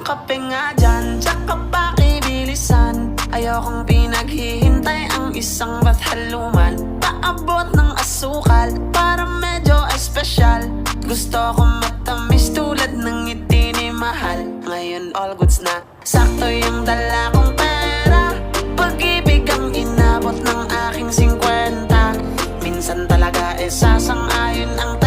kape nga dyan, tsaka pakibilisan. Ayokong pinaghihintay ang isang bathaluman. Paabot ng asukal para medyo espesyal. Gusto ko matamis tulad ng ngiti ni mahal. Ngayon all goods na, sakto yung dala kong pera. Pag-ibig ang inabot ng aking 50. Minsan talaga sasang-ayon ang